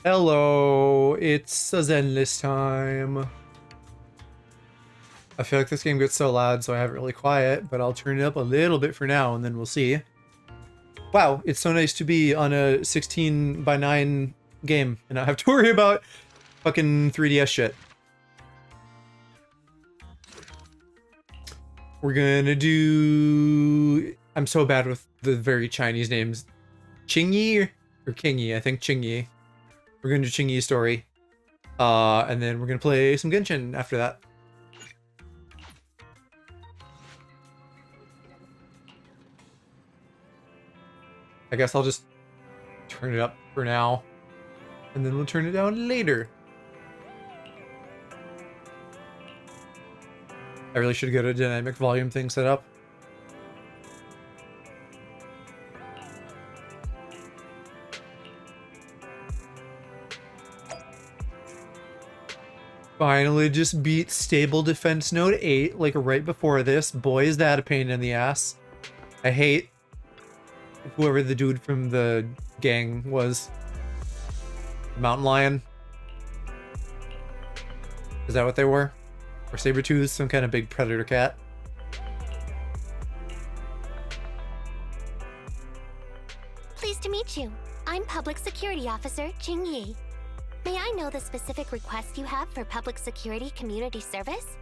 Hello, it's a Zenless time. I feel like this game gets so loud, so I have it really quiet, but I'll turn it up a little bit for now, and then we'll see. Wow, it's so nice to be on a 16:9 game and not have to worry about fucking 3DS shit. We're gonna do... I'm so bad with the very Chinese names. Qingyi or Kingyi? I think Qingyi. We're gonna do Qingyi's story. And then we're gonna play some Genshin after that. I guess I'll just turn it up for now, and then we'll turn it down later. I really should get a dynamic volume thing set up. Finally just beat stable defense node 8, like right before this. Boy, is that a pain in the ass. I hate whoever the dude from the gang was. Mountain lion. Is that what they were? Or saber-tooth, some kind of big predator cat. Pleased to meet you. I'm Public Security Officer Qingyi. May I know the specific request you have for Public Security Community Service?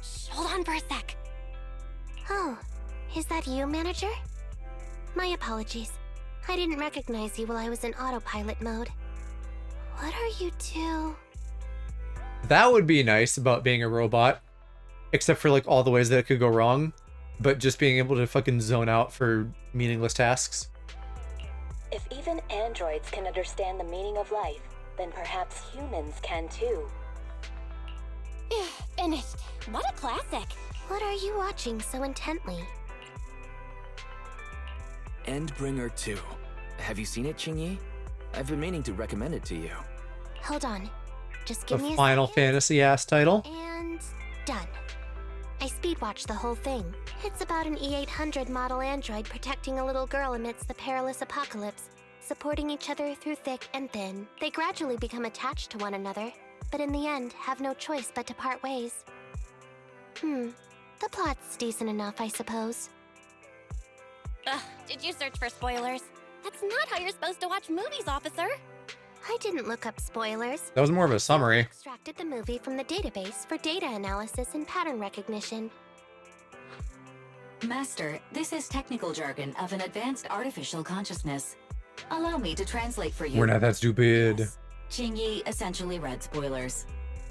Shh, hold on for a sec. Oh, is that you, Manager? My apologies. I didn't recognize you while I was in autopilot mode. What are you two? That would be nice about being a robot. Except for like all the ways that it could go wrong. But just being able to fucking zone out for meaningless tasks. If even androids can understand the meaning of life, then perhaps humans can too. Finished. What a classic. What are you watching so intently? Endbringer 2. Have you seen it, Qingyi? I've been meaning to recommend it to you. Hold on. Just The give me a Final second. Fantasy ass title. And done. I speed-watched the whole thing. It's about an E800 model android protecting a little girl amidst the perilous apocalypse, supporting each other through thick and thin. They gradually become attached to one another, but in the end have no choice but to part ways. The plot's decent enough, I suppose. Did you search for spoilers? That's not how you're supposed to watch movies, officer. I didn't look up spoilers. That was more of a I summary. extracted the movie from the database for data analysis and pattern recognition. Master, this is technical jargon of an advanced artificial consciousness. Allow me to translate for you. We're not that stupid. Yes. Qingyi essentially read spoilers.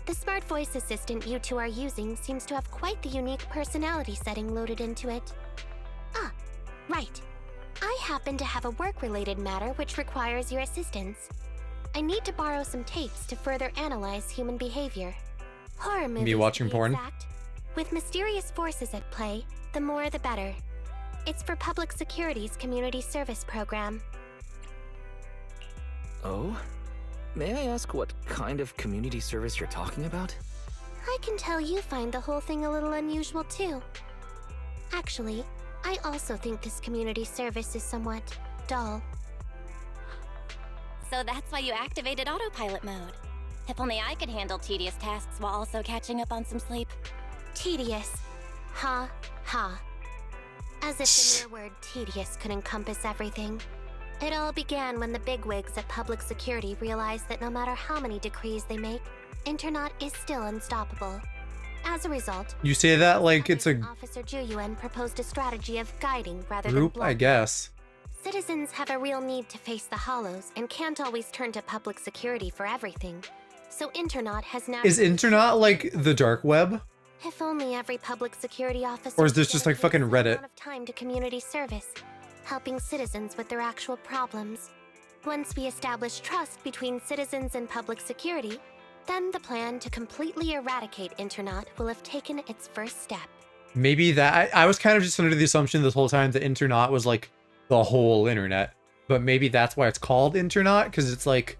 The smart voice assistant you two are using seems to have quite the unique personality setting loaded into it. Ah, right. I happen to have a work-related matter which requires your assistance. I need to borrow some tapes to further analyze human behavior. Horror movies, Me watching to be porn? exact. With mysterious forces at play, the more the better. It's for Public Security's Community Service Program. Oh? May I ask what kind of community service you're talking about? I can tell you find the whole thing a little unusual too. Actually, I also think this community service is somewhat dull. So that's why you activated autopilot mode. If only I could handle tedious tasks while also catching up on some sleep. Tedious. Ha, ha. As if the mere word tedious could encompass everything. It all began when the bigwigs at Public Security realized that no matter how many decrees they make, Internaut is still unstoppable. As a result, You say that like it's a Officer Juyuan proposed a strategy of guiding rather group, than I blocking. guess. Citizens have a real need to face the hollows and can't always turn to Public Security for everything. So Internaut has now... Is Internaut like the dark web? If only every Public Security officer... Or is this just like fucking dedicated some Reddit? amount of time to community service, helping citizens with their actual problems. Once we establish trust between citizens and Public Security, then the plan to completely eradicate Internaut will have taken its first step. Maybe that... I was kind of just under the assumption this whole time that Internaut was like the whole internet. But maybe that's why it's called Internaut, because it's like,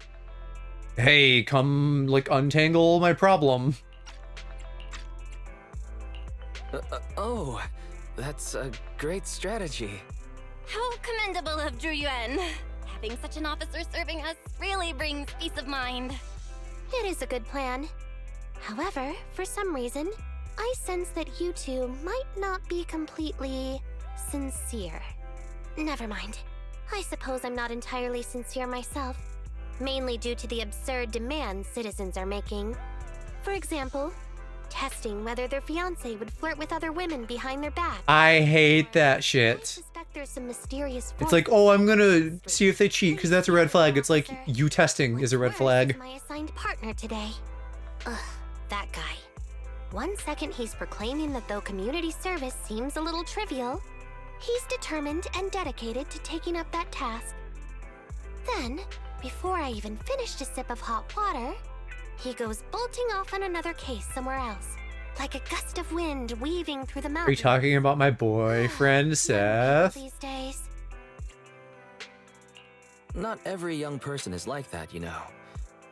hey, come like untangle my problem. Oh, that's a great strategy. How commendable of Zhu Yuan. Having such an officer serving us really brings peace of mind. It is a good plan. However, for some reason, I sense that you two might not be completely sincere. Never mind. I suppose I'm not entirely sincere myself, mainly due to the absurd demands citizens are making. For example, testing whether their fiancé would flirt with other women behind their back. I hate that I shit. suspect there's some mysterious It's like, oh, I'm gonna see if they cheat because that's a red flag. It's like, you testing is a red Where's flag. my assigned partner today? Ugh, that guy. One second he's proclaiming that though community service seems a little trivial, he's determined and dedicated to taking up that task. Then, before I even finished a sip of hot water, he goes bolting off on another case somewhere else, like a gust of wind weaving through the Are you mountains. talking about my boyfriend, Seth? These days. Not every young person is like that, you know.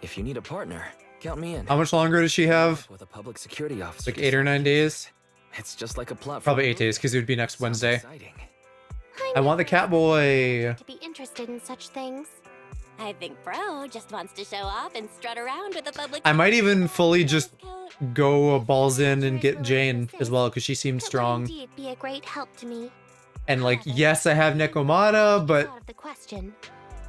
If you need a partner, count me in. How much longer does she have? With a public security officer. Like 8 or 9 days? It's just like a plot. Probably 8 days because it would be next Sounds Wednesday. exciting. I want the cat boy. To be interested in such things. I think Bro just wants to show off and strut around with a public. I might even fully just coat. go balls in and get Jane as well because she seems That would strong. indeed be a great help to me. And like, yes, I have Nekomata, but Out of the question.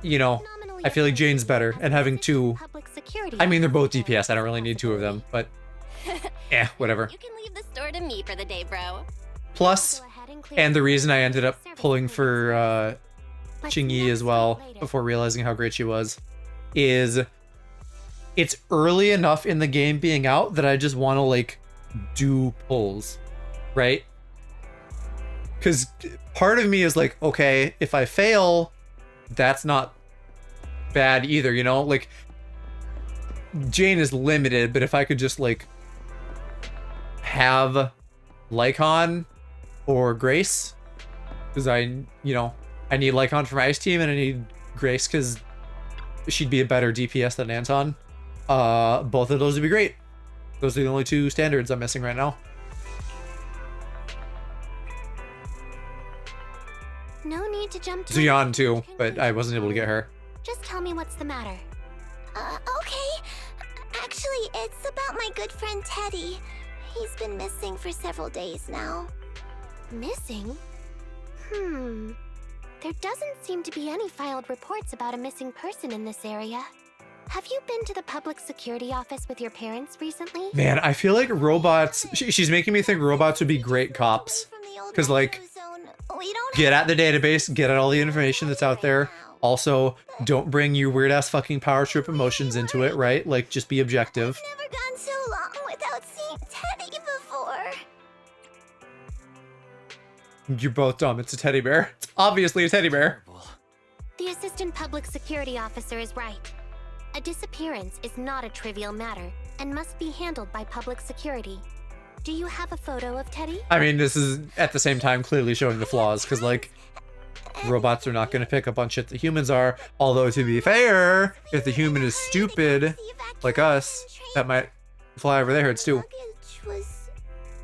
you know, Nominally I feel like Jane's better, and having two. Public security I mean, they're both officer DPS. I don't really need two of them, but whatever. You can leave the store to me for the day, Bro. Plus, Go ahead and clear and the the reason I way ended up for service pulling needs. for Let's Qingyi not as well start later. before realizing how great she was, is it's early enough in the game being out that I just want to like do pulls, right? Because part of me is like, okay, if I fail, that's not bad either, you know? Like, Jane is limited, but if I could just like have Lycon or Grace, because I need Lycon for my ice team and I need Grace because she'd be a better DPS than Anton. Both of those would be great. Those are the only two standards I'm missing right now. No need to jump to Zuyan too, but I wasn't able to get her. Just tell me what's the matter. Okay. Actually, it's about my good friend Teddy. He's been missing for several days now. Missing? There doesn't seem to be any filed reports about a missing person in this area. Have you been to the public security office with your parents recently? Man, I feel like robots. She's making me think robots would be great cops. Because, like, get at the database, get at all the information that's out there. Also, don't bring your weird ass fucking power trip emotions into it, right? Like, just be objective. I've never gone so long without seeing Teddy before. You're both dumb. It's a teddy bear. It's obviously a teddy bear. The assistant public security officer is right. A disappearance is not a trivial matter and must be handled by public security. Do you have a photo of Teddy? I mean, this is at the same time clearly showing the flaws, because, like, robots are not going to pick up on shit that humans are. Although, to be fair, if the human is stupid, like us, that might fly over their heads too. Luggage was...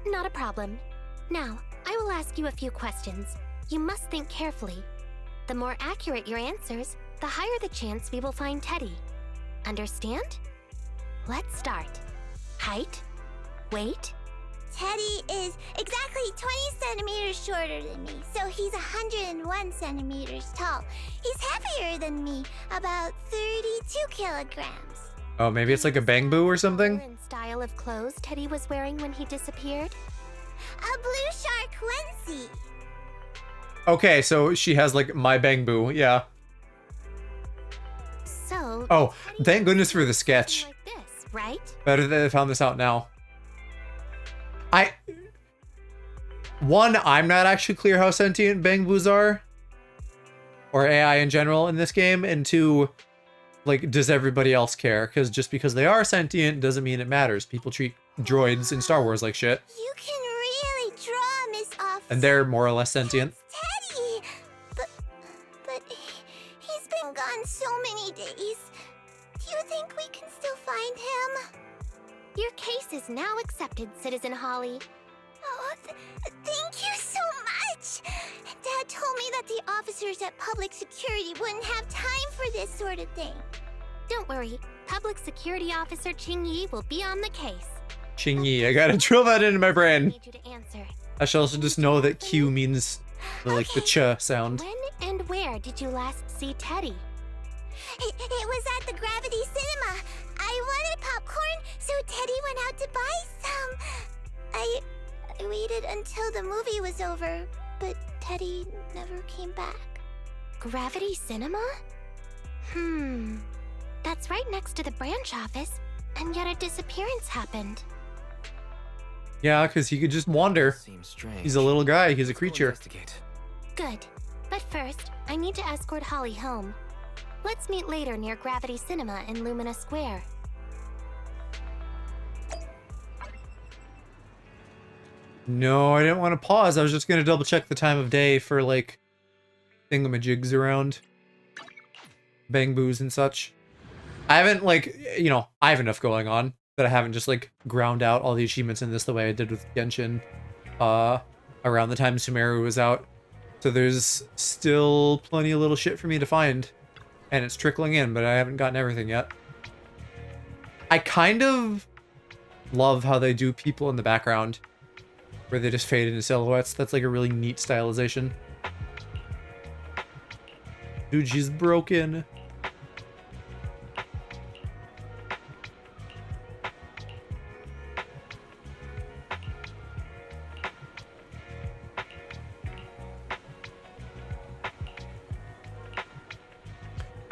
Not a problem. Now, I will ask you a few questions. You must think carefully. The more accurate your answers, the higher the chance we will find Teddy. Understand? Let's start. Height? Weight? Teddy is exactly 20 centimeters shorter than me, so he's 101 centimeters tall. He's heavier than me, about 32 kilograms. Oh, maybe it's like a bang boo or something? Color and style of clothes Teddy was wearing when he disappeared? A blue shark onesie. Okay, so she has like my bang boo, yeah. So, Oh, Teddy thank was goodness for the something sketch. like this, right? Better that I found this out now. I'm not actually clear how sentient bang boos are. Or AI in general in this game. And two, like, does everybody else care? Because just because they are sentient doesn't mean it matters. People treat droids in Star Wars like shit. You can really draw, Miss Officer. And they're more or less sentient. Teddy! But he's been gone so many days. Do you think we can still find him? Your case is now accepted, Citizen Holly. Oh, thank you so much! Dad told told me that the officers at public security wouldn't have time for this sort of thing. Don't worry, Public Security Officer Ching Yi will be on the case. Ching Yi, I gotta drill that into my I brain. need you to answer. I should also just know that Q means the ch sound. When and where did you last see Teddy? It was at the Gravity Cinema. I wanted popcorn, so Teddy went out to buy some. I waited until the movie was over, but Teddy never came back. Gravity Cinema? That's right next to the branch office, and yet a disappearance happened. Yeah, because he could just wander. Seems strange. He's a little guy. He's a Let's go creature. investigate. Good. But first, I need to escort Holly home. Let's meet later near Gravity Cinema in Lumina Square. No, I didn't want to pause. I was just gonna double check the time of day for like thingamajigs around. Bang boos and such. I haven't like, you know, I have enough going on that I haven't just like ground out all the achievements in this the way I did with Genshin around the time Sumeru was out. So there's still plenty of little shit for me to find. And it's trickling in, but I haven't gotten everything yet. I kind of love how they do people in the background where they just fade into silhouettes. That's like a really neat stylization. Dude, she's broken.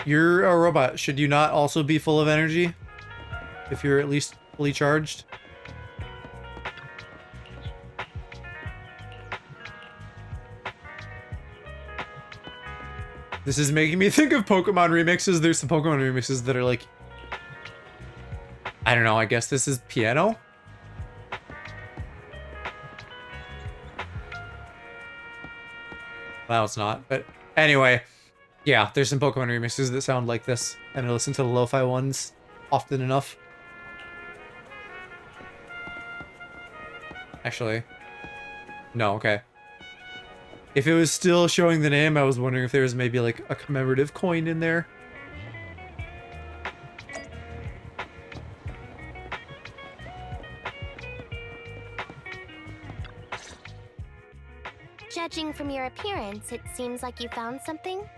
You're a robot. Should you not also be full of energy? If you're at least fully charged? This is making me think of Pokemon remixes. There's some Pokemon remixes that are like... I don't know, I guess this is piano? Well, it's not, but anyway. Yeah, there's some Pokemon remixes that sound like this, and I listen to the lo-fi ones often enough. Actually, no, okay. If it was still showing the name, I was wondering if there was maybe like a commemorative coin in there. Judging from your appearance, it seems like you found something.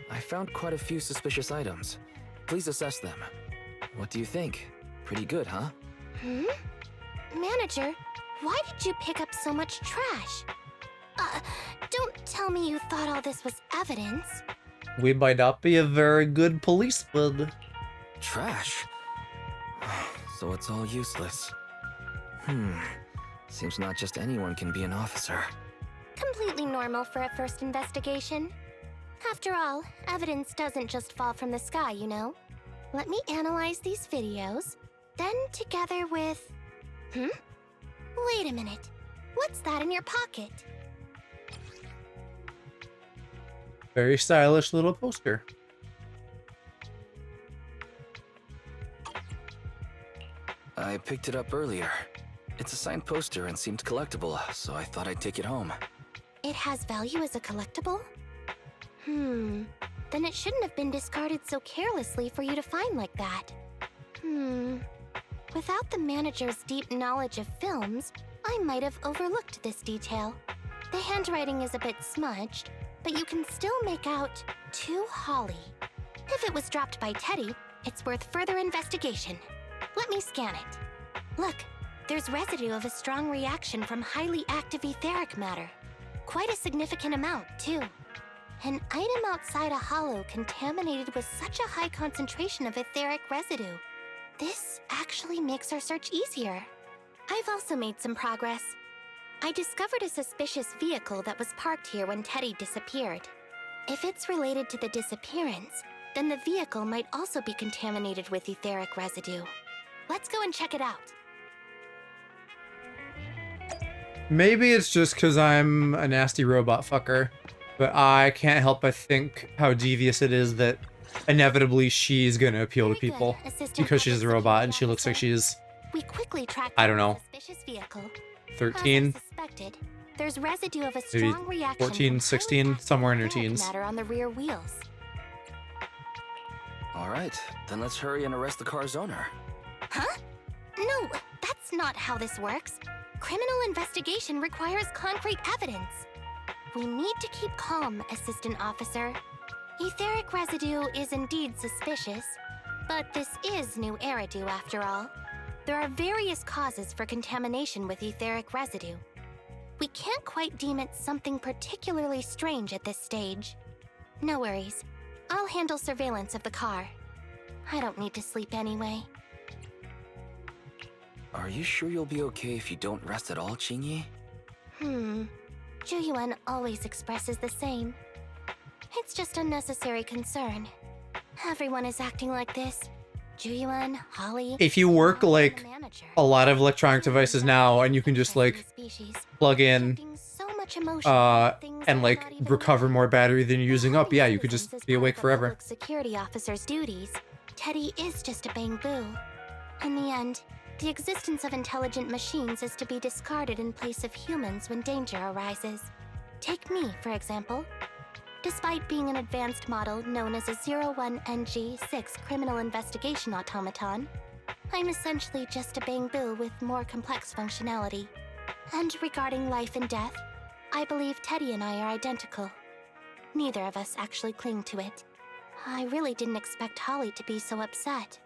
I found quite a few suspicious items. Please assess them. What do you think? Pretty good, huh? Manager, why did you pick up so much trash? Don't tell me you thought all this was evidence. We might not be a very good policeman. Trash? So it's all useless. Seems not just anyone can be an officer. Completely normal for a first investigation. After all, evidence doesn't just fall from the sky, you know? Let me analyze these videos, then together with... Wait a minute. What's that in your pocket? Very stylish little poster. I picked it up earlier. It's a signed poster and seemed collectible, so I thought I'd take it home. It has value as a collectible? Then it shouldn't have been discarded so carelessly for you to find like that. Without the manager's deep knowledge of films, I might have overlooked this detail. The handwriting is a bit smudged, but you can still make out "To Holly." If it was dropped by Teddy, it's worth further investigation. Let me scan it. Look, there's residue of a strong reaction from highly active etheric matter. Quite a significant amount, too. An item outside a hollow contaminated with such a high concentration of etheric residue. This actually makes our search easier. I've also made some progress. I discovered a suspicious vehicle that was parked here when Teddy disappeared. If it's related to the disappearance, then the vehicle might also be contaminated with etheric residue. Let's go and check it out. Maybe it's just because I'm a nasty robot fucker, but I can't help but think how devious it is that inevitably she's gonna appeal to Very good, people Assistant because she's a Public robot and she Security looks like Officer. she's We quickly tracked I don't down know, the suspicious vehicle. 13. As I suspected, There's residue of a Maybe strong reaction 14, from 16, highly somewhere in her toxic teens. matter on the rear wheels. All right, then let's hurry and arrest the car's owner. Huh? No, that's not how this works. Criminal investigation requires concrete evidence. We need to keep calm, Assistant Officer. Etheric residue is indeed suspicious, but this is new Eridu after all. There are various causes for contamination with etheric residue. We can't quite deem it something particularly strange at this stage. No worries. I'll handle surveillance of the car. I don't need to sleep anyway. Are you sure you'll be okay if you don't rest at all, Qingyi? Zhuyuan always expresses the same. It's just unnecessary concern. Everyone is acting like this. Zhuyuan, Holly... If you work I'm like the manager. a lot of electronic devices now, and you can just like plug in Injecting so much emotion into things and that like are not even recover real. more battery than you're using up, yeah, you could Citizens just is be part awake of a forever. public security officer's duties. Teddy is just a bamboo. In the end, the existence of intelligent machines is to be discarded in place of humans when danger arises. Take me, for example. Despite being an advanced model known as a 01NG6 criminal investigation automaton, I'm essentially just a bamboo with more complex functionality. And regarding life and death, I believe Teddy and I are identical. Neither of us actually cling to it. I really didn't expect Holly to be so upset.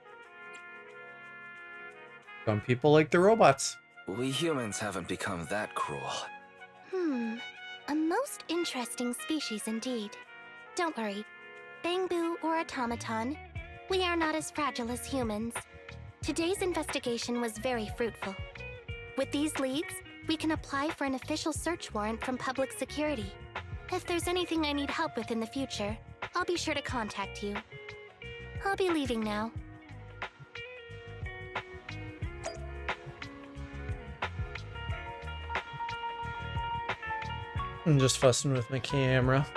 Some people like the robots. We humans haven't become that cruel. A most interesting species indeed. Don't worry, bamboo or automaton, we are not as fragile as humans. Today's investigation was very fruitful. With these leads, we can apply for an official search warrant from public security. If there's anything I need help with in the future, I'll be sure to contact you. I'll be leaving now. I'm just fussing with my camera.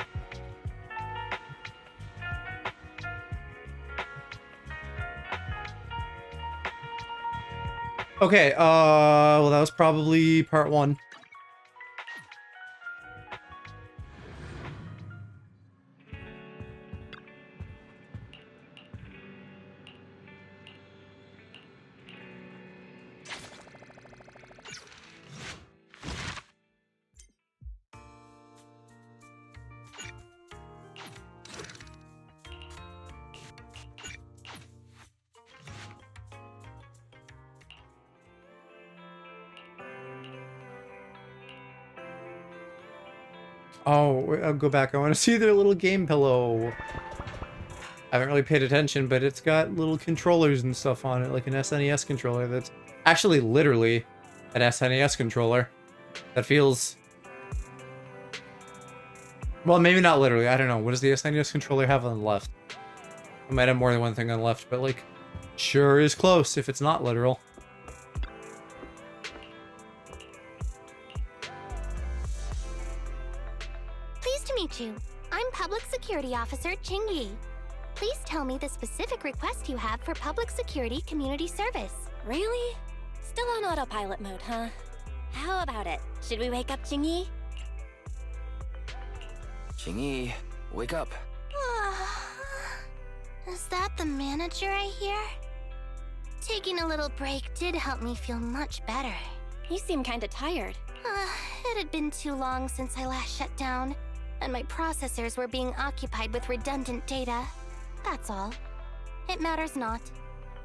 Okay, well that was probably part 1. Oh, I'll go back. I want to see their little game pillow. I haven't really paid attention, but it's got little controllers and stuff on it, like an SNES controller that's actually literally an SNES controller. That feels... Well, maybe not literally. I don't know. What does the SNES controller have on the left? I might have more than one thing on the left, but like, sure is close if it's not literal. Pleased to meet you. I'm Public Security Officer Qingyi. Please tell me the specific request you have for public security community service. Really? Still on autopilot mode, huh? How about it? Should we wake up Qingyi? Qingyi, wake up. Is that the manager I hear? Taking a little break did help me feel much better. You seem kinda tired. It had been too long since I last shut down, and my processors were being occupied with redundant data. That's all. It matters not.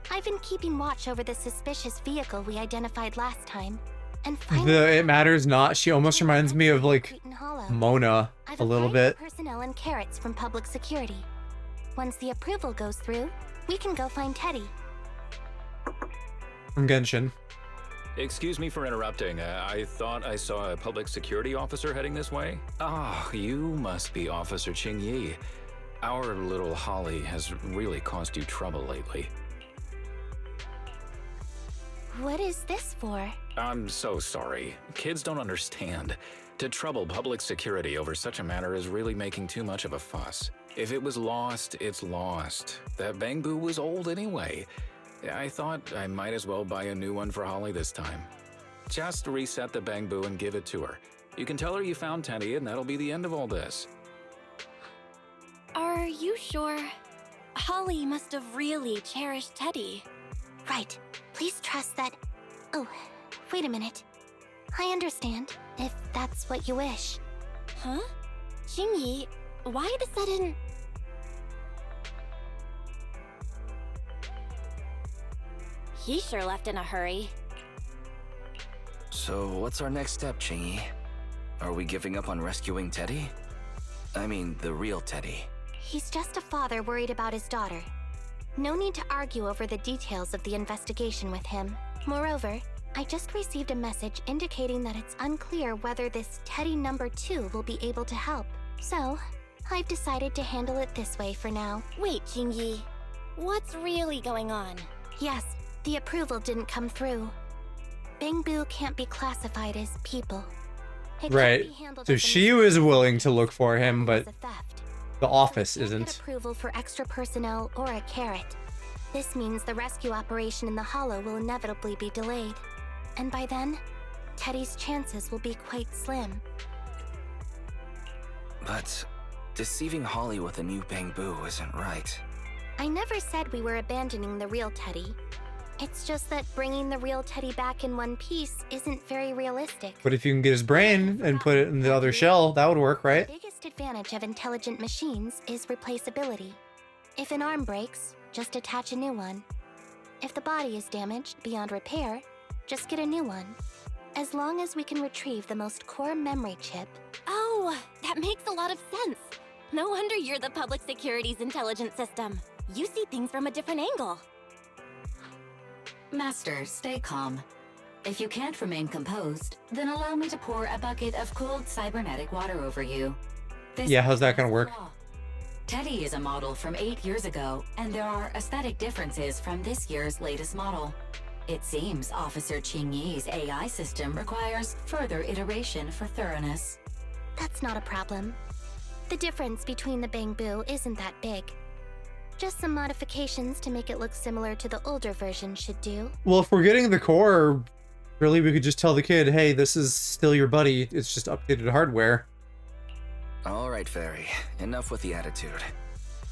I've been keeping watch over the suspicious vehicle we identified last time, and finally... It matters not. She almost reminds me of like Cretan Hollow. Mona I've a little applied bit. for personnel and carrots from public security. Once the approval goes through, we can go find Teddy. From Genshin. Excuse me for interrupting. I thought I saw a public security officer heading this way. Ah, you must be Officer Qingyi. Our little Holly has really caused you trouble lately. What is this for? I'm so sorry. Kids don't understand. To trouble public security over such a matter is really making too much of a fuss. If it was lost, it's lost. That bamboo was old anyway. I thought I might as well buy a new one for Holly this time. Just reset the bamboo and give it to her. You can tell her you found Teddy, and that'll be the end of all this. Are you sure? Holly must have really cherished Teddy. Right. Please trust that. Oh, wait a minute. I understand, if that's what you wish. Huh? Jingyi, why the sudden... He sure left in a hurry. So, what's our next step, Chingy? Are we giving up on rescuing Teddy? I mean, the real Teddy. He's just a father worried about his daughter. No need to argue over the details of the investigation with him. Moreover, I just received a message indicating that it's unclear whether this Teddy number 2 will be able to help. So, I've decided to handle it this way for now. Wait, Jingyi. What's really going on? Yes, the approval didn't come through. Bangboo can't be classified as people. It can't Right. be handled So as a she mistake was willing to look for him, but as a theft. the office So we can't get isn't. approval for extra personnel or a carrot. This means the rescue operation in the Hollow will inevitably be delayed. And by then, Teddy's chances will be quite slim. But deceiving Holly with a new Bangboo isn't right. I never said we were abandoning the real Teddy. It's just that bringing the real Teddy back in one piece isn't very realistic. But if you can get his brain and put it in the other shell, that would work, right? The biggest advantage of intelligent machines is replaceability. If an arm breaks, just attach a new one. If the body is damaged beyond repair, just get a new one. As long as we can retrieve the most core memory chip. Oh, that makes a lot of sense. No wonder you're the public security's intelligence system. You see things from a different angle. Master, stay calm. If you can't remain composed, then allow me to pour a bucket of cooled cybernetic water over you. This Yeah, how's that gonna is work? flaw. Teddy is a model from 8 years ago, and there are aesthetic differences from this year's latest model. It seems Officer Qingyi's AI system requires further iteration for thoroughness. That's not a problem. The difference between the Bangboo isn't that big. Just some modifications to make it look similar to the older version should do. Well, if we're getting the core, really, we could just tell the kid, hey, this is still your buddy. It's just updated hardware. All right, Fairy. Enough with the attitude.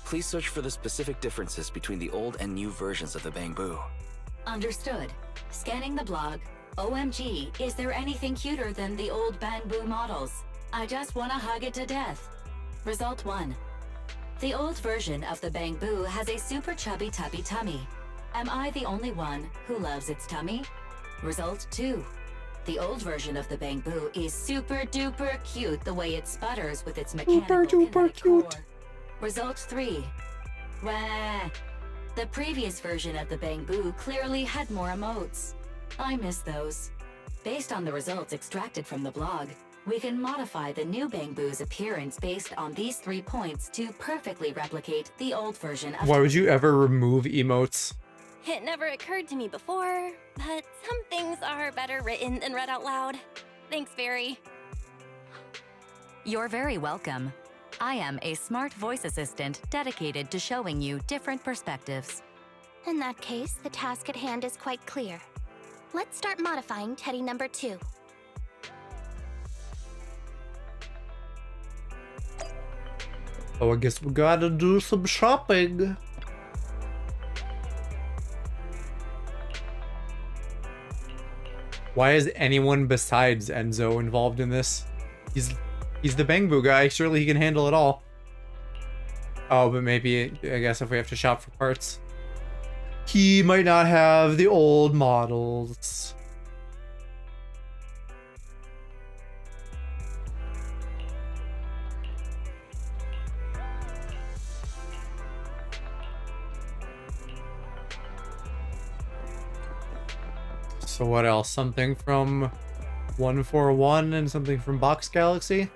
Please search for the specific differences between the old and new versions of the Bangboo. Understood. Scanning the blog. OMG, is there anything cuter than the old Bangboo models? I just wanna hug it to death. Result 1. The old version of the Bangboo has a super chubby tubby tummy. Am I the only one who loves its tummy? Result 2. The old version of the Bangboo is super duper cute the way it sputters with its mechanical kinetic core. Result 3. Wah. The previous version of the Bangboo clearly had more emotes. I miss those. Based on the results extracted from the blog, we can modify the new Bangboo's appearance based on these 3 points to perfectly replicate the old version of... Why would you ever remove emotes? It never occurred to me before, but some things are better written than read out loud. Thanks, Fairy. You're very welcome. I am a smart voice assistant dedicated to showing you different perspectives. In that case, the task at hand is quite clear. Let's start modifying Teddy number 2. Oh, I guess we gotta do some shopping. Why is anyone besides Enzo involved in this? He's the Bangboo guy. Surely he can handle it all. Oh, but maybe, I guess if we have to shop for parts, he might not have the old models. So what else? Something from 141 and something from Box Galaxy?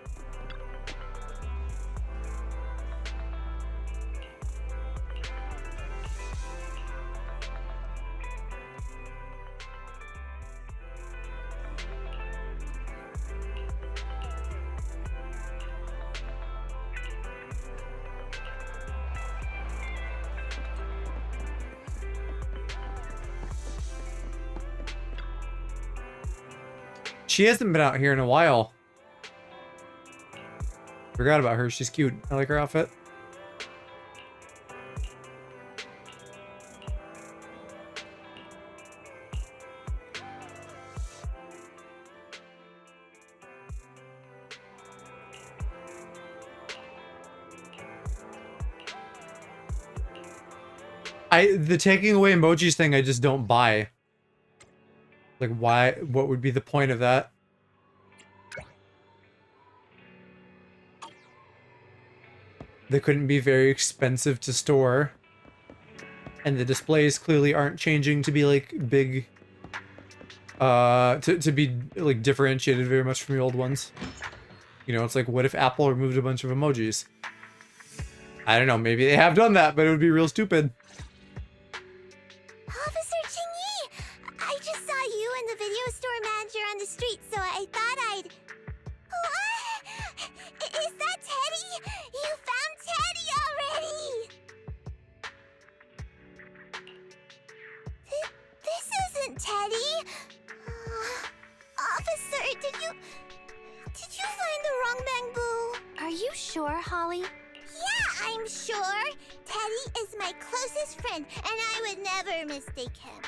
She hasn't been out here in a while. Forgot about her. She's cute. I like her outfit. The taking away emojis thing, I just don't buy. Like, why? What would be the point of that? They couldn't be very expensive to store. And the displays clearly aren't changing to be, like, big... to be, like, differentiated very much from the old ones. You know, it's like, what if Apple removed a bunch of emojis? I don't know, maybe they have done that, but it would be real stupid. Officer Ching-Yi! I just saw you and the video store manager on the street, so I thought I'd... What? Is that Teddy? You found Teddy already! This isn't Teddy! Officer, did you find the wrong bamboo? Are you sure, Holly? Yeah, I'm sure. Teddy is my closest friend, and I would never mistake him.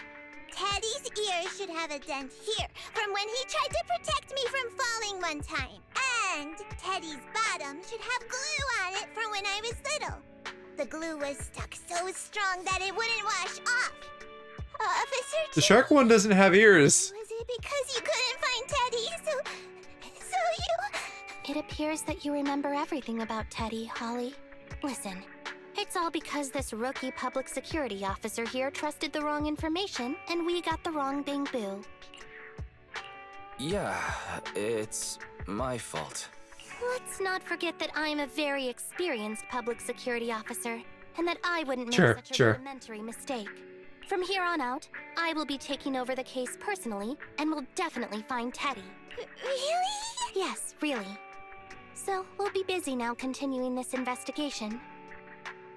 Teddy's ear should have a dent here, from when he tried to protect me from falling one time. And Teddy's bottom should have glue on it from when I was little. The glue was stuck so strong that it wouldn't wash off. Officer The shark one doesn't have ears. Was it because you couldn't find Teddy, so you... It appears that you remember everything about Teddy, Holly. Listen, it's all because this rookie public security officer here trusted the wrong information, and we got the wrong bamboo. Yeah, it's my fault. Let's not forget that I'm a very experienced public security officer, and that I wouldn't make such a rudimentary mistake. From here on out, I will be taking over the case personally, and will definitely find Teddy. Really? Yes, really. So, we'll be busy now continuing this investigation.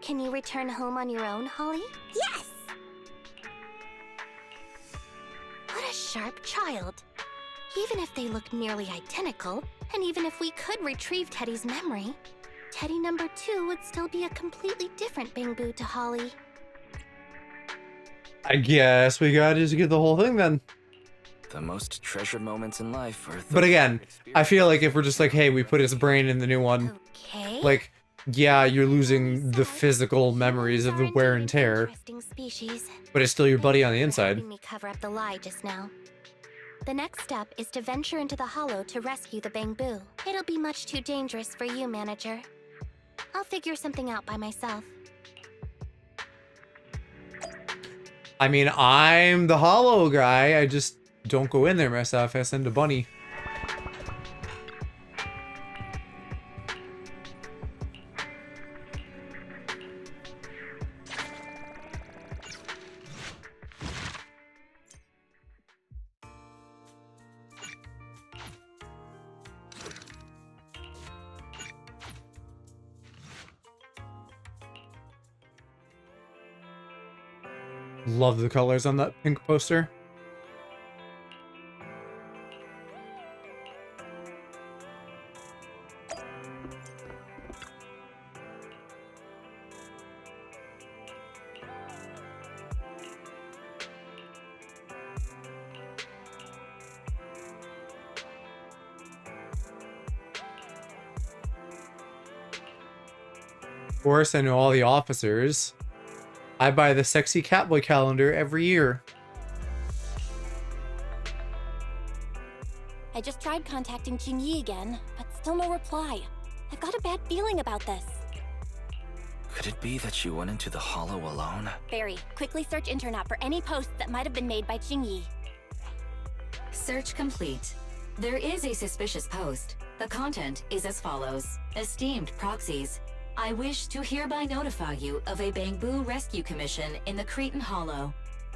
Can you return home on your own, Holly? Yes! What a sharp child. Even if they look nearly identical, and even if we could retrieve Teddy's memory, Teddy number 2 would still be a completely different bamboo to Holly. I guess we gotta just get the whole thing then. The most treasured moments in life are... But again, I feel like if we're just like, hey, we put his brain in the new one, Okay. like, yeah, you're losing the physical memories of the wear and tear, Interesting species. but it's still your buddy on the For inside. helping me cover up the lie just now. The next step is to venture into the hollow to rescue the bamboo. It'll be much too dangerous for you, manager. I'll figure something out by myself. I mean, I'm the hollow guy, I just don't go in there myself, I send a bunny. Love the colors on that pink poster. Of course, I know all the officers. I buy the sexy Catboy calendar every year. I just tried contacting Ching-Yi again, but still no reply. I've got a bad feeling about this. Could it be that she went into the hollow alone? Barry, quickly search internet for any posts that might have been made by Ching-Yi. Search complete. There is a suspicious post. The content is as follows. Esteemed proxies, I wish to hereby notify you of a bamboo rescue commission in the Cretan Hollow.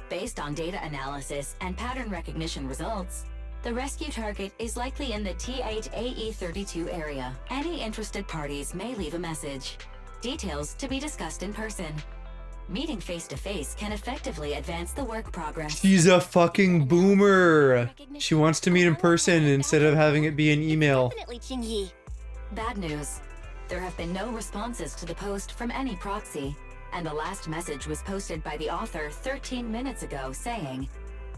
Based on data analysis and pattern recognition results, the rescue target is likely in the T8AE32 area. Any interested parties may leave a message. Details to be discussed in person. Meeting face-to-face can effectively advance the work progress. She's a fucking boomer. She wants to meet in person instead of having it be an email. Definitely Ching-Yi. Bad news. There have been no responses to the post from any proxy, and the last message was posted by the author 13 minutes ago saying,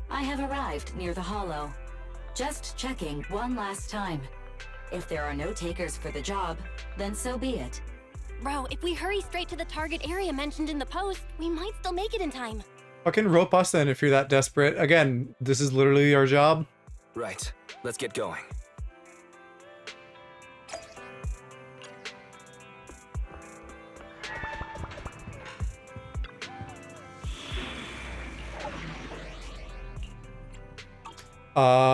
"I have arrived near the Hollow. Just checking one last time. If there are no takers for the job, then so be it." Bro, if we hurry straight to the target area mentioned in the post, we might still make it in time. Fucking rope us then if you're that desperate. Again, this is literally our job. Right. Let's get going.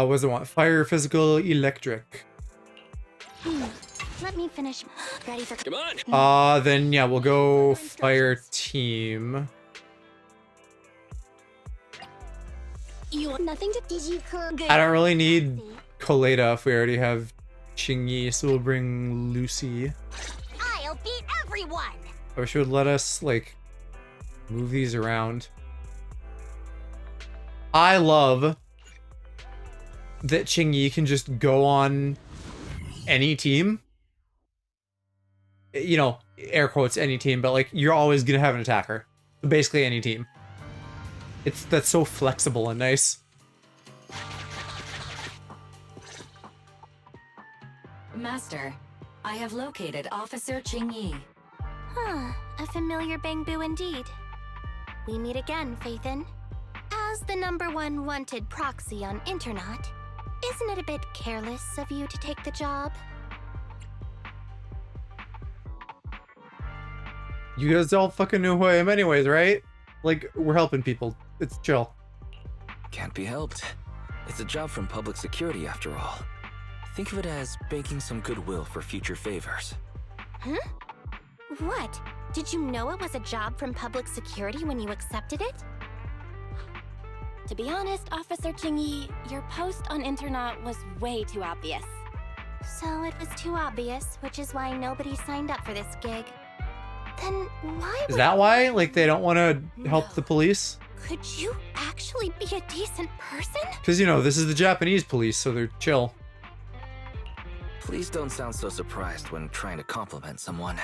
What does it want? Fire, physical, electric. Let me finish. Ready for. Come on! Then yeah, we'll go fire team. You want nothing to. Did you I don't really need Coleta if we already have Qingyi, so we'll bring Lucy. I'll beat everyone. I wish it would let us, like, move these around. I love that Qingyi can just go on any team. You know, air quotes, any team, but, like, you're always gonna have an attacker. Basically any team. That's so flexible and nice. Master, I have located Officer Qingyi. Huh, a familiar Bangbu indeed. We meet again, Faithin. As the #1 wanted proxy on Internet, isn't it a bit careless of you to take the job? You guys all fucking know who I am anyways, right? Like, we're helping people. It's chill. Can't be helped. It's a job from public security after all. Think of it as banking some goodwill for future favors. Huh? What? Did you know it was a job from public security when you accepted it? To be honest, Officer Qingyi, your post on Internet was way too obvious. So it was too obvious, which is why nobody signed up for this gig. Then why Is would... that why? Like, they don't want to help the police? Could you actually be a decent person? Because, you know, this is the Japanese police, so they're chill. Please don't sound so surprised when trying to compliment someone.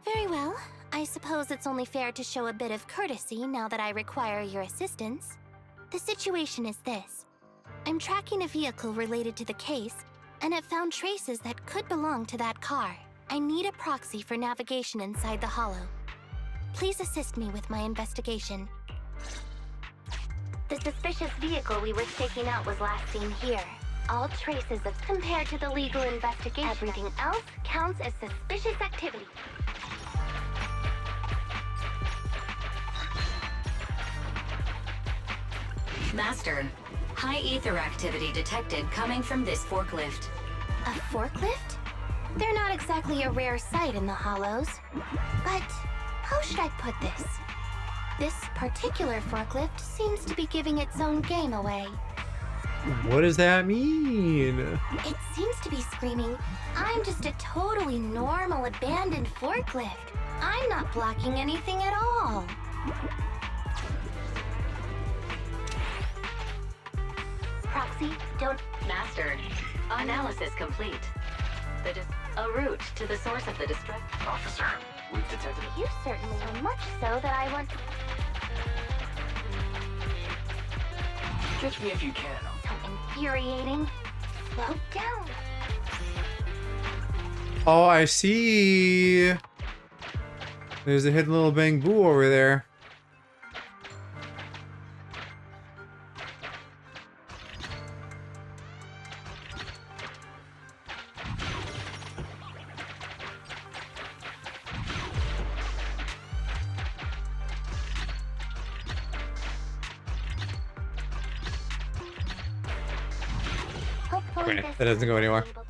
Very well. I suppose it's only fair to show a bit of courtesy now that I require your assistance. The situation is this. I'm tracking a vehicle related to the case, and it found traces that could belong to that car. I need a proxy for navigation inside the Hollow. Please assist me with my investigation. The suspicious vehicle we were staking out was last seen here. All traces of compared to the legal investigation. Everything else counts as suspicious activity. Master, high ether activity detected coming from this forklift. A forklift? They're not exactly a rare sight in the Hollows. But how should I put this? This particular forklift seems to be giving its own game away. What does that mean? It seems to be screaming, "I'm just a totally normal abandoned forklift. I'm not blocking anything at all." Proxy, don't... Master, analysis complete. A route to the source of the distress. Officer, we've detected... You certainly are much so that I want... Catch me if you can. So infuriating. Slow down. Oh, I see. There's a hidden little Bangbu over there. Hopefully Okay, this that doesn't go will be anywhere. able to-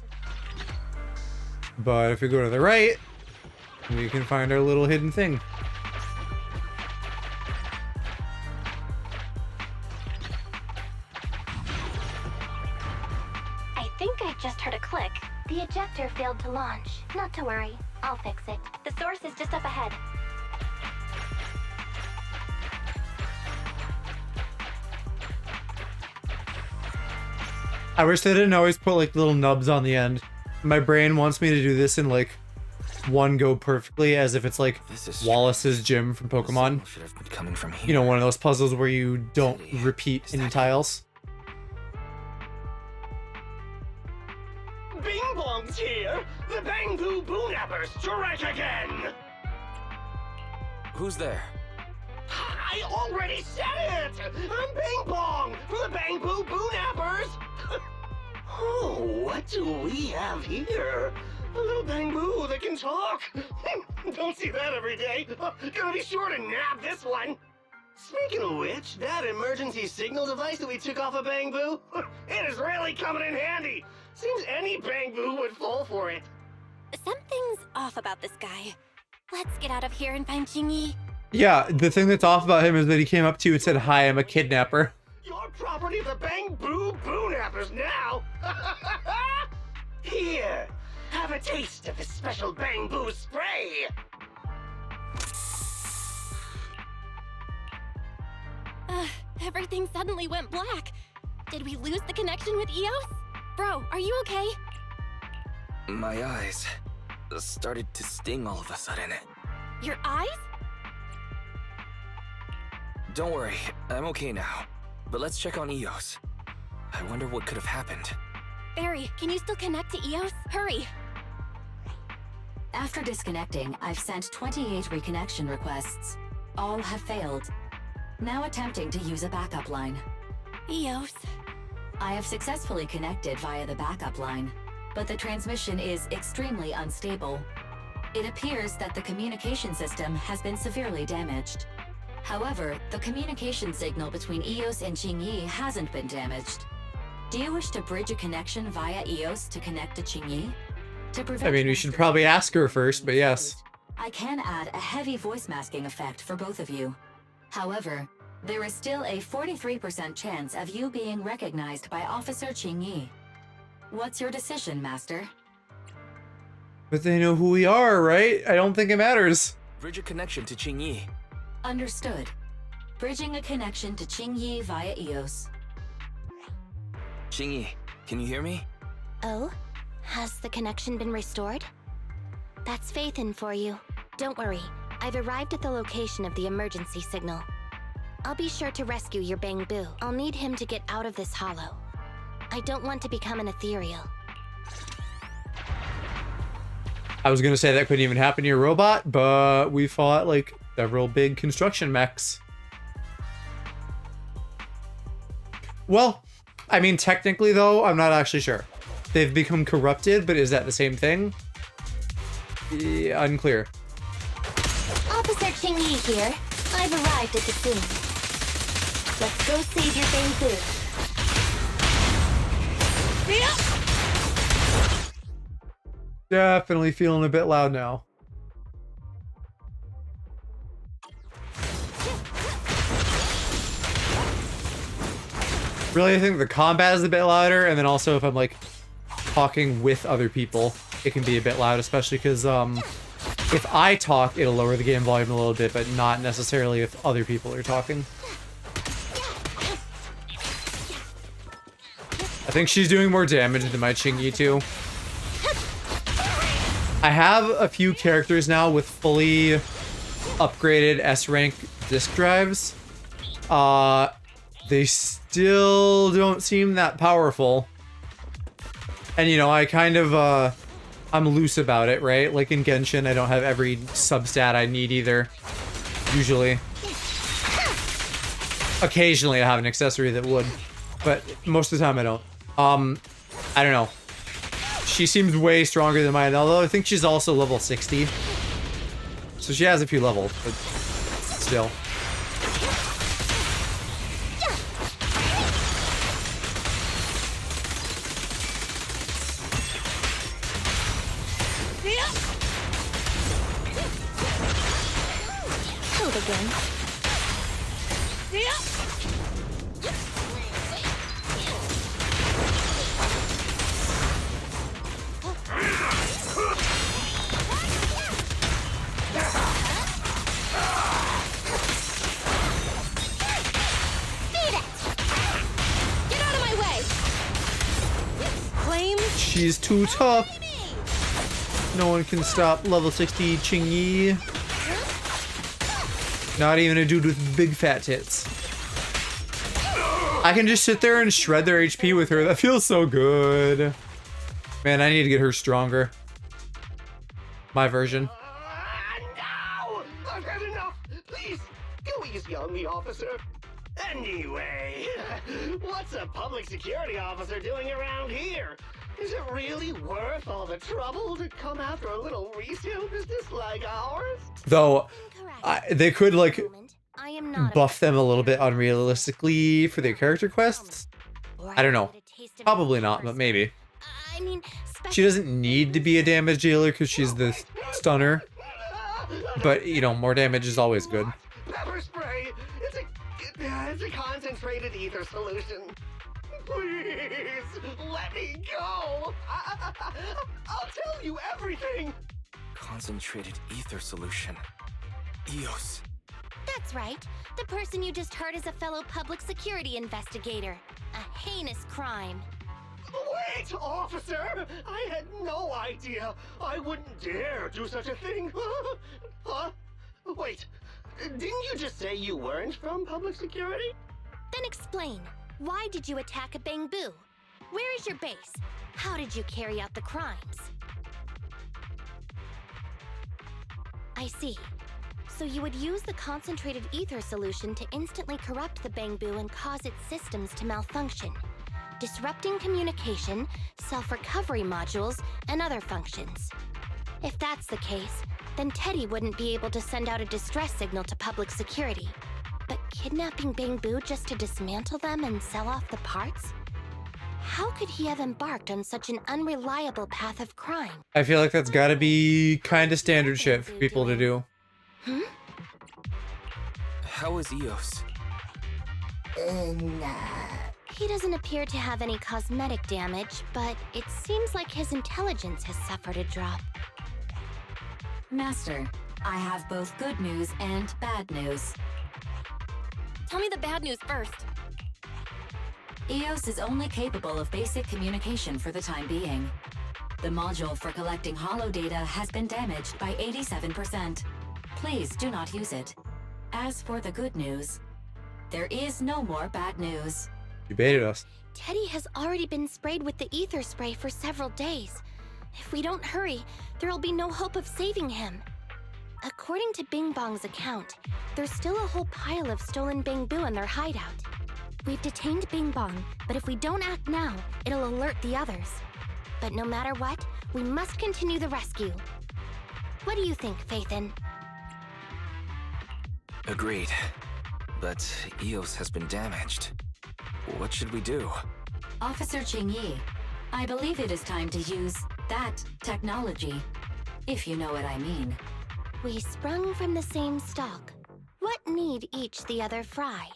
But if we go to the right, we can find our little hidden thing. I think I just heard a click. The ejector failed to launch. Not to worry. I'll fix it. The source is just up ahead. I wish they didn't always put like little nubs on the end. My brain wants me to do this in like one go perfectly, as if it's like This is Wallace's gym from Pokemon. Should have been coming from here. You know, one of those puzzles where you don't repeat any tiles. Bing Bong's here! The Bangbu Boonappers strike again! Who's there? I already said it! I'm Bing Bong from the Bangbu Boonappers! Oh, what do we have here? A little Bangbu that can talk! Don't see that every day. Gonna be sure to nab this one! Speaking of which, that emergency signal device that we took off of Bangbu, it is really coming in handy! Seems any Bangbu would fall for it. Something's off about this guy. Let's get out of here and find Jingyi. Yeah, the thing that's off about him is that he came up to you and said, "Hi, I'm a kidnapper." You're property of the Bangbu Boonappers now! Here, have a taste of this special Bangbu spray! Everything suddenly went black. Did we lose the connection with Eos? Bro, are you okay? My eyes started to sting all of a sudden. Your eyes? Don't worry, I'm okay now. But let's check on Eos. I wonder what could have happened. Barry, can you still connect to Eos? Hurry! After disconnecting, I've sent 28 reconnection requests. All have failed. Now attempting to use a backup line. Eos. I have successfully connected via the backup line, but the transmission is extremely unstable. It appears that the communication system has been severely damaged. However, the communication signal between Eos and Jingyi hasn't been damaged. Do you wish to bridge a connection via Eos to connect to Jingyi? To prevent I mean, we should probably ask her first, but yes. I can add a heavy voice masking effect for both of you. However, there is still a 43% chance of you being recognized by Officer Jingyi. What's your decision, Master? But they know who we are, right? I don't think it matters. Bridge a connection to Jingyi. Understood. Bridging a connection to Jingyi via Eos. Jingyi, can you hear me? Oh? Has the connection been restored? That's Faithin for you. Don't worry, I've arrived at the location of the emergency signal. I'll be sure to rescue your Bangbu. I'll need him to get out of this hollow. I don't want to become an ethereal. I was gonna say that couldn't even happen to your robot, but we fought like several big construction mechs. Well, I mean, technically though, I'm not actually sure. They've become corrupted, but is that the same thing? Yeah, unclear. Officer Jingyi here. I've arrived at the scene. Let's go save your Bangbu. Definitely feeling a bit loud now. Really, I think the combat is a bit louder, and then also if I'm like talking with other people, it can be a bit loud, especially because if I talk, it'll lower the game volume a little bit, but not necessarily if other people are talking. I think she's doing more damage than my Jingyi too. I have a few characters now with fully upgraded S-rank disk drives. They still don't seem that powerful. And you know, I kind of, I'm loose about it, right? Like in Genshin, I don't have every substat I need either, usually. Occasionally I have an accessory that would, but most of the time I don't. I don't know. She seems way stronger than mine, although I think she's also level 60. So she has a few levels, but still. Hold again. Flame. She's too tough. No one can stop level 60 Ching-Yi. Not even a dude with big fat tits. I can just sit there and shred their HP with her. That feels so good. Man, I need to get her stronger. My version. No! I've had enough! Please, go easy on me, officer. Anyway, what's a public security officer doing around here? Is it really worth all the trouble to come after a little resale business like ours? Though, they could, like, I am not buff them a little bit unrealistically for their character quests. I don't know. Probably not, but maybe. I mean, She doesn't need to be a damage dealer because she's the stunner. But, you know, more damage is always good. Pepper spray! It's a concentrated ether solution. Please, let me go! I'll tell you everything! Concentrated ether solution. EOS. That's right. The person you just heard is a fellow public security investigator. A heinous crime. Wait, officer! I had no idea! I wouldn't dare do such a thing! Huh? Wait, didn't you just say you weren't from public security? Then explain. Why did you attack a Bangboo? Where is your base? How did you carry out the crimes? I see. So you would use the concentrated ether solution to instantly corrupt the Bangboo and cause its systems to malfunction, disrupting communication, self-recovery modules, and other functions. If that's the case, then Teddy wouldn't be able to send out a distress signal to public security. But kidnapping Bangboo just to dismantle them and sell off the parts? How could he have embarked on such an unreliable path of crime? I feel like that's gotta be kind of standard shit for people to do. How is EOS? He doesn't appear to have any cosmetic damage, but it seems like his intelligence has suffered a drop. Master, I have both good news and bad news. Tell me the bad news first. EOS is only capable of basic communication for the time being. The module for collecting holo data has been damaged by 87%. Please do not use it. As for the good news, there is no more bad news. You baited us. Teddy has already been sprayed with the ether spray for several days. If we don't hurry, there'll be no hope of saving him. According to Bing Bong's account, there's still a whole pile of stolen Bangboo in their hideout. We've detained Bing Bong, but if we don't act now, it'll alert the others. But no matter what, we must continue the rescue. What do you think, Faithin? Agreed. But EOS has been damaged. What should we do? Officer Ching-Yi, I believe it is time to use that technology, if you know what I mean. We sprung from the same stock. What need each the other fry?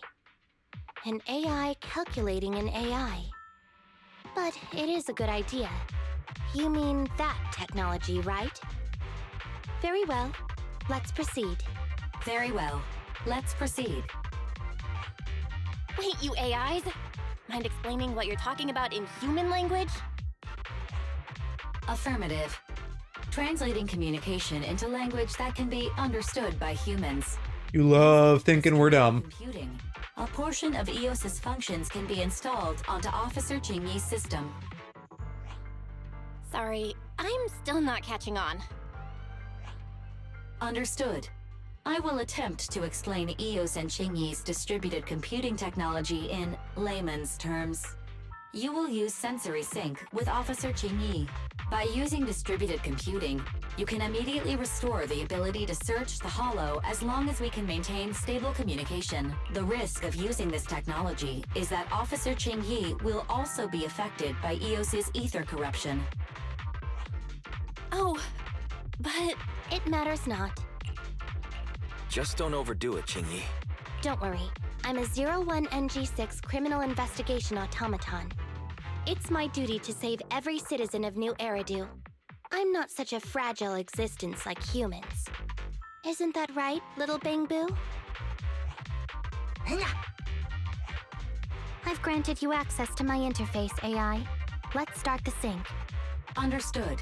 An AI calculating an AI. But it is a good idea. You mean that technology, right? Very well. Let's proceed. Very well. Let's proceed. Wait, you AIs? Mind explaining what you're talking about in human language? Affirmative. Translating communication into language that can be understood by humans. You love thinking we're dumb. Computing. A portion of EOS's functions can be installed onto Officer Ching-Yi's system. Sorry, I'm still not catching on. Understood. I will attempt to explain EOS and Ching-Yi's distributed computing technology in layman's terms. You will use sensory sync with Officer Ching-Yi. By using distributed computing, you can immediately restore the ability to search the holo as long as we can maintain stable communication. The risk of using this technology is that Officer Ching-Yi will also be affected by EOS's ether corruption. Oh, but it matters not. Just don't overdo it, Ching-Yi. Don't worry. I'm a 01NG6 criminal investigation automaton. It's my duty to save every citizen of New Eridu. I'm not such a fragile existence like humans. Isn't that right, little Bangboo? I've granted you access to my interface, AI. Let's start the sync. Understood.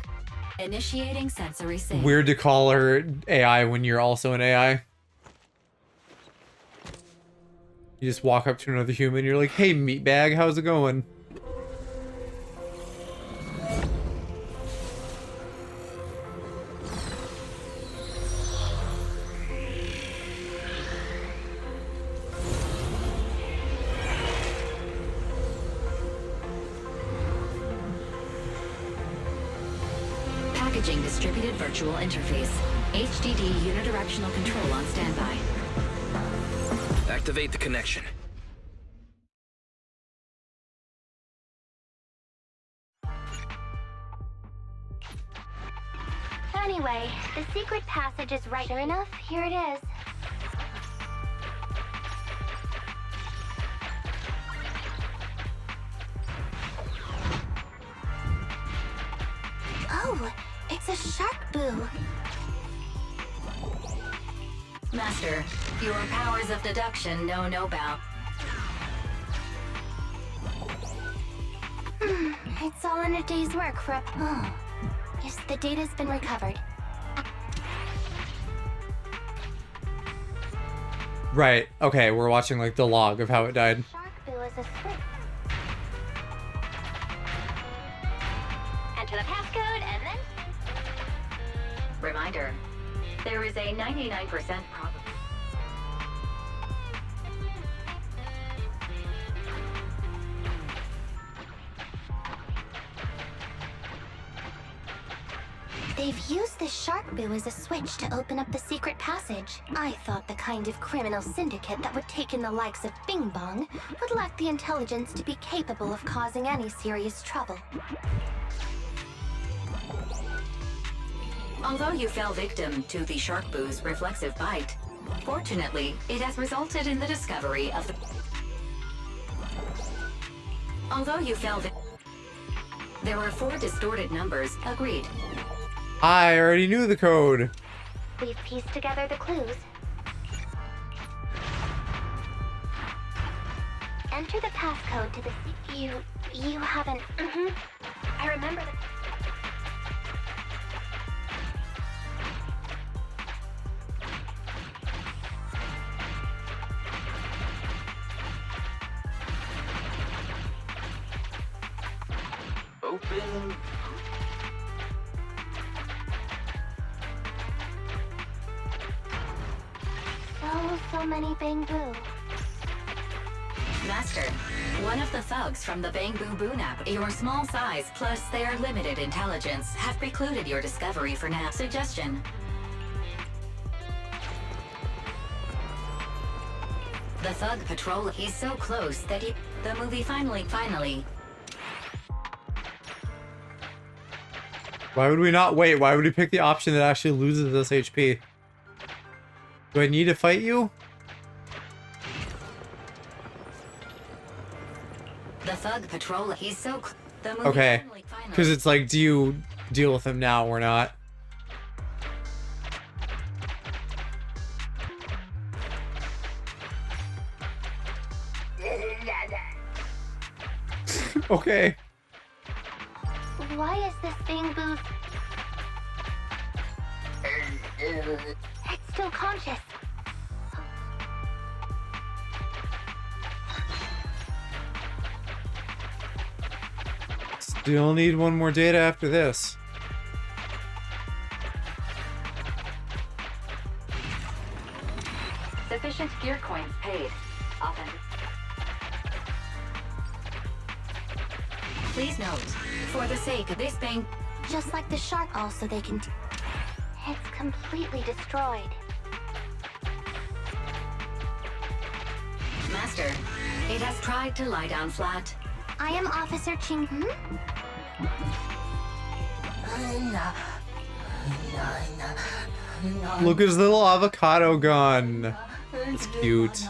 Initiating sensory sync. Weird to call her AI when you're also an AI. You just walk up to another human, you're like, hey, meatbag, how's it going? Packaging distributed virtual interface. HDD unidirectional control on standby. Activate the connection. Anyway, the secret passage is right. Sure enough, here it is. Oh, it's a shark boo. Master, your powers of deduction know no bound. It's all in a day's work for a... Oh. Yes, the data's been recovered. Right, okay, we're watching like the log of how it died. Shark boo is a switch. Enter the passcode and then... Reminder, there is a 99% probability. They've used the shark boo as a switch to open up the secret passage. I thought the kind of criminal syndicate that would take in the likes of Bing Bong would lack the intelligence to be capable of causing any serious trouble. Although you fell victim to the shark boo's reflexive bite, fortunately, it has resulted in the discovery of the... Although you fell victim... There were 4 distorted numbers. Agreed. I already knew the code. We've pieced together the clues. Enter the passcode to the... You haven't... I remember the... Open. So many Bang Boo. Master, one of the thugs from the Bang Boo Boon app, your small size plus their limited intelligence have precluded your discovery for now. Suggestion. The thug patrol, he's so close that the movie finally. Why would we not wait? Why would we pick the option that actually loses us HP? Do I need to fight you? The thug patrol, he's so the movie Okay, because it's like, do you deal with him now or not? Okay. Why is this Bang Boo... It's still conscious. Still need one more data after this. Sufficient gear coins paid. Authentic. Please note, for the sake of this Bang... Just like the shark also they can... It's completely destroyed. Master, it has tried to lie down flat. I am Officer Ching... Look at his little avocado gun. It's cute.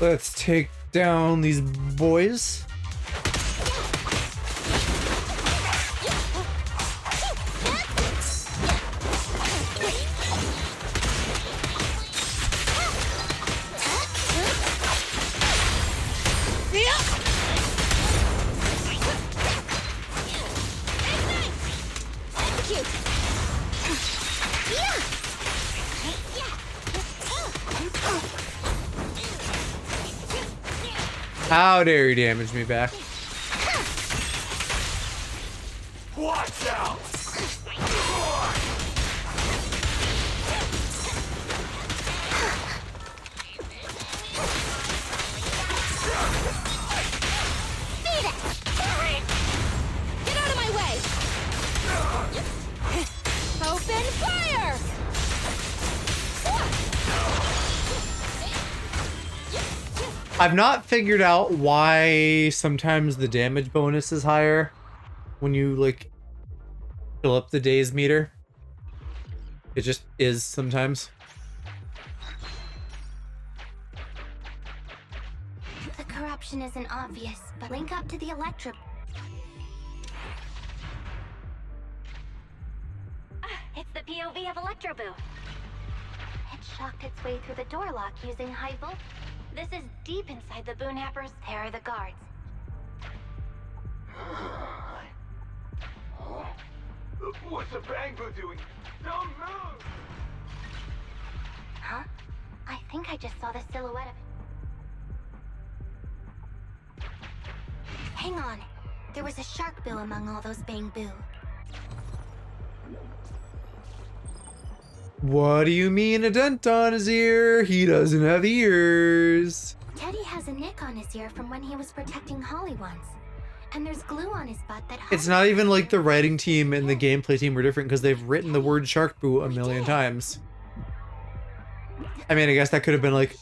Let's take down these boys. How dare you damage me back? Watch out! Get out of my way! Open fire! I've not figured out why sometimes the damage bonus is higher when you like fill up the days meter. It just is sometimes. The corruption isn't obvious, but link up to the Electro. It's the POV of Electroboo. It shocked its way through the door lock using high voltage. This is deep inside the Boo Nappers. There are the guards. What's the Bang Boo doing? Don't move! Huh? I think I just saw the silhouette of it. Hang on. There was a shark bill among all those Bang Boo. What do you mean a dent on his ear? He doesn't have ears. Teddy has a nick on his ear from when he was protecting Holly once. And there's glue on his butt that It's not even like the writing team and the gameplay team were different because they've written the word shark boo a million times. I mean, I guess that could have been like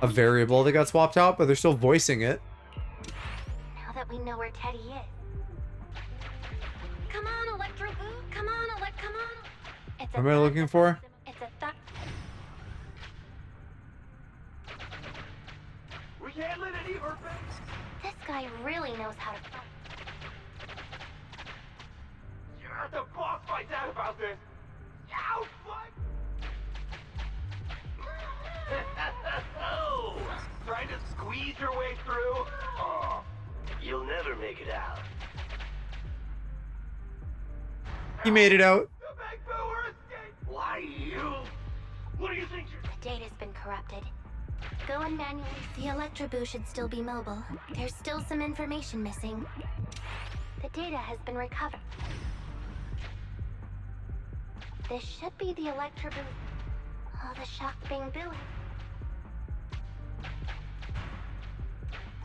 a variable that got swapped out, but they're still voicing it. Now that we know where Teddy is. Come on, Electroboo. Come on, come on. It's What am I looking for? It's a thought. We can't let any of our Bang... This guy really knows how to fight. The boss finds out about this! Ow, what? Oh! Trying to squeeze your way through? Oh, you'll never make it out. He made it out. The Bang Boo are escaped! Why you? What do you think you're... The data's been corrupted. Go and manually. The Electroboo should still be mobile. There's still some information missing. The data has been recovered. This should be the Electroboo. Oh, the shock Bang Boo.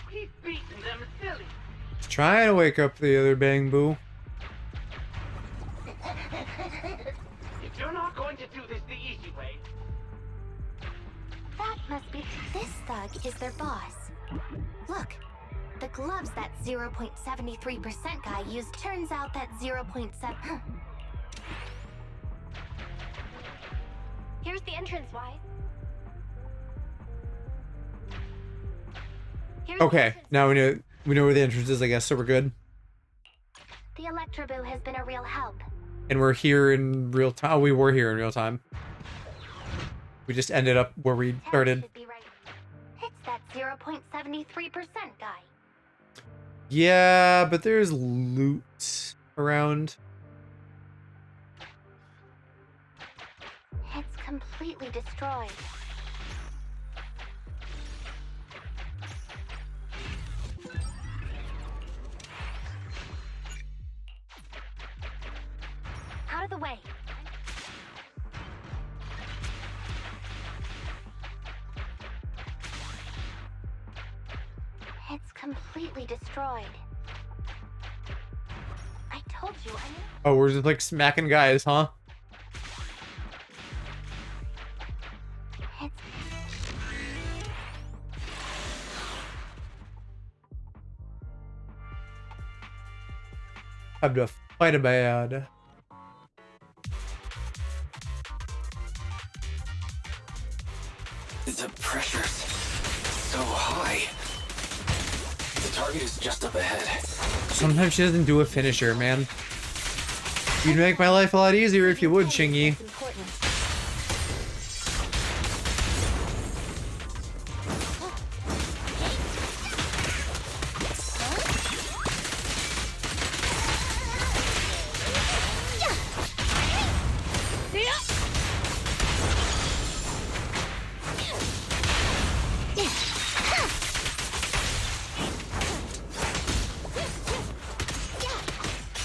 He's beating them silly. He's trying to wake up the other Bang Boo. If you're not going to do this the easy way... That must be... This thug is their boss. Look, the gloves that 0.73% guy used turns out that 0.7... Here's the entrance, Wise. Okay, now we know where the entrance is, I guess, so we're good. The Electroboo has been a real help. And we're here in real time. Oh, we were here in real time. We just ended up where we started. Should be right. It's that 0.73% guy. Yeah, but there's loot around. It's completely destroyed. Out of the way. It's completely destroyed. I told you, I knew. Oh, we're just like smacking guys, huh? It's... Time to fight a bad. The pressure's so target is just up ahead. Sometimes she doesn't do a finisher, man. You'd make my life a lot easier if you would, Chingy.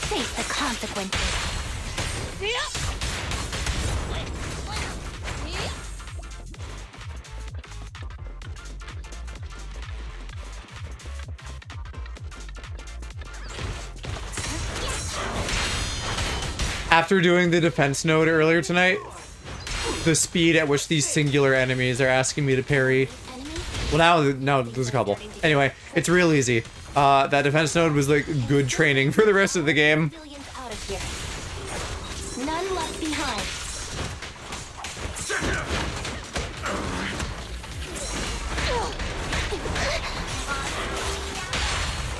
Face the consequences. After doing the defense node earlier tonight, the speed at which these singular enemies are asking me to parry. Well, now there's a couple. Anyway, it's real easy. That defense node was like good training for the rest of the game. Civilians out of here. None left behind.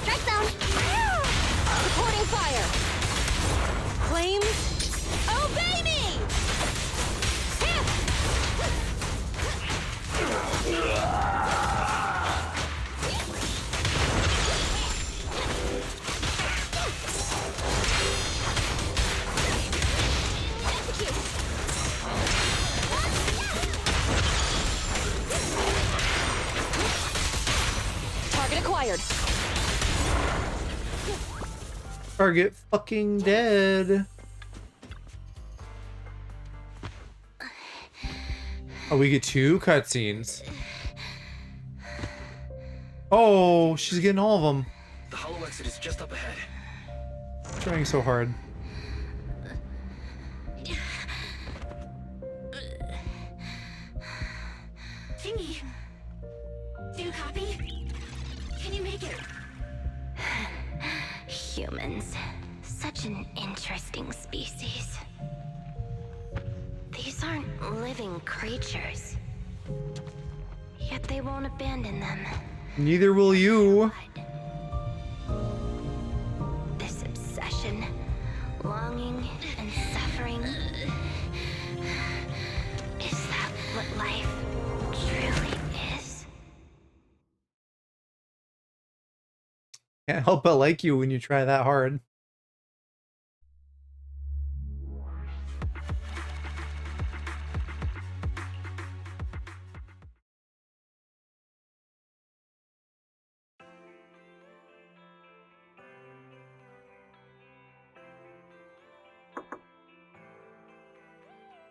Strike zone. Supporting fire. Flames, obey me. Target acquired. Target fucking dead. Oh, we get 2 cutscenes. Oh, she's getting all of them. The hollow exit is just up ahead. Trying so hard. Chingy, do you copy? Can you make it? Humans. Such an interesting species. These aren't living creatures. Yet they won't abandon them. Neither will you. This obsession, longing, and suffering. Is that what life truly is? Can't help but like you when you try that hard.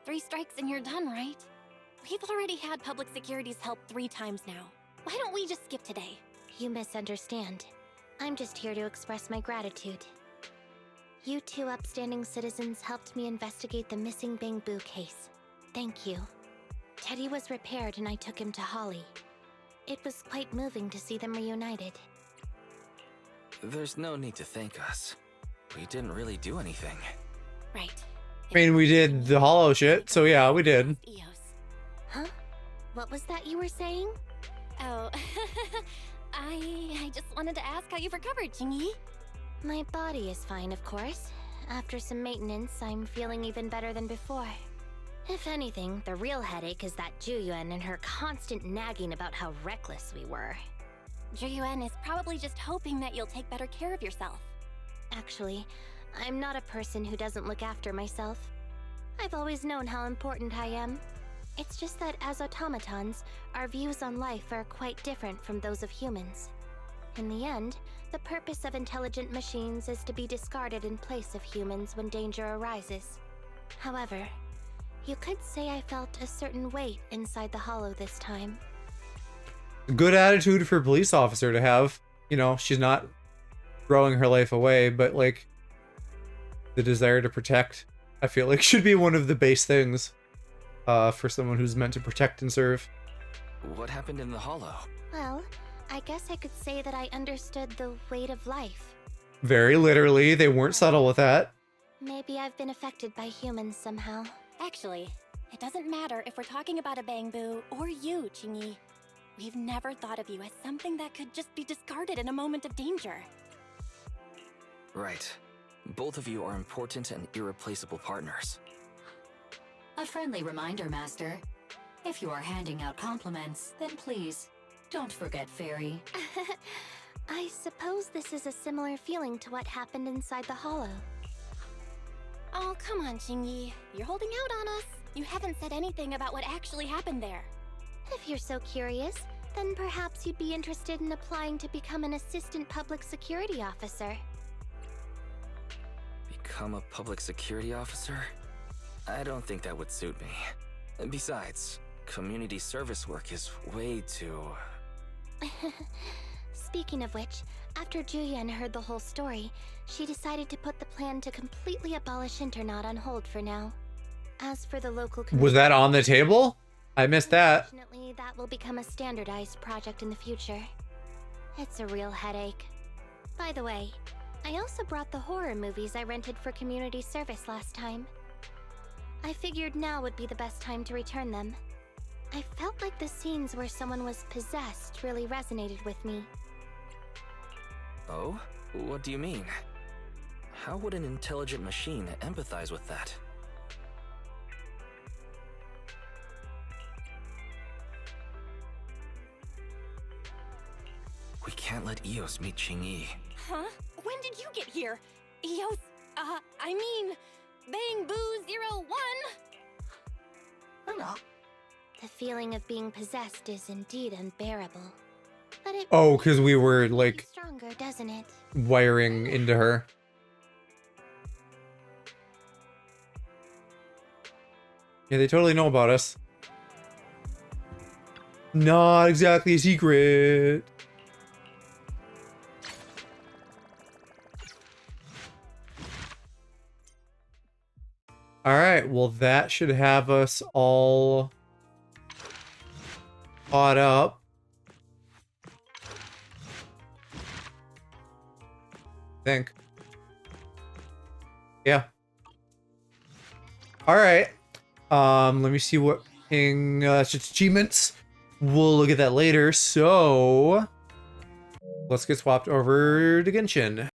Three strikes and you're done, right? We've already had public security's help 3 times now. Why don't we just skip today? You misunderstand. I'm just here to express my gratitude. You 2 upstanding citizens helped me investigate the missing Bangbu case. Thank you. Teddy was repaired and I took him to Holly. It was quite moving to see them reunited. There's no need to thank us. We didn't really do anything. Right. I mean, we did the hollow shit, so yeah, we did. Huh? What was that you were saying? Oh, I just wanted to ask how you've recovered, Chingy. My body is fine, of course. After some maintenance, I'm feeling even better than before. If anything, the real headache is that Juyuan and her constant nagging about how reckless we were. Juyuan is probably just hoping that you'll take better care of yourself. Actually, I'm not a person who doesn't look after myself. I've always known how important I am. It's just that as automatons, our views on life are quite different from those of humans. In the end, the purpose of intelligent machines is to be discarded in place of humans when danger arises. However, you could say I felt a certain weight inside the hollow this time. Good attitude for a police officer to have. You know, she's not throwing her life away, but like the desire to protect, I feel like should be one of the base things for someone who's meant to protect and serve. What happened in the hollow? Well, I guess I could say that I understood the weight of life. Very literally, they weren't subtle with that. Maybe I've been affected by humans somehow. Actually, it doesn't matter if we're talking about a Bangbu or you, Chingy. We've never thought of you as something that could just be discarded in a moment of danger. Right. Both of you are important and irreplaceable partners. A friendly reminder, Master. If you are handing out compliments, then please, don't forget Fairy. I suppose this is a similar feeling to what happened inside the hollow. Oh, come on, Jingyi. You're holding out on us. You haven't said anything about what actually happened there. If you're so curious, then perhaps you'd be interested in applying to become an assistant public security officer. Become a public security officer? I don't think that would suit me. Besides, community service work is way too... Speaking of which, after Juyen heard the whole story, she decided to put the plan to completely abolish Internat on hold for now. As for the local community... Was that on the table? I missed that. Unfortunately, that will become a standardized project in the future. It's a real headache. By the way, I also brought the horror movies I rented for community service last time. I figured now would be the best time to return them. I felt like the scenes where someone was possessed really resonated with me. Oh? What do you mean? How would an intelligent machine empathize with that? We can't let Eos meet Qingyi. Huh? When did you get here? Eos, I mean, Bang Boo 01? The feeling of being possessed is indeed unbearable. But it Oh, because we were, like, stronger, doesn't it? wiring into her. Yeah, they totally know about us. Not exactly a secret. Alright, well that should have us all caught up. Think. Yeah. Alright. Let me see what thing it's just achievements. We'll look at that later, so let's get swapped over to Genshin.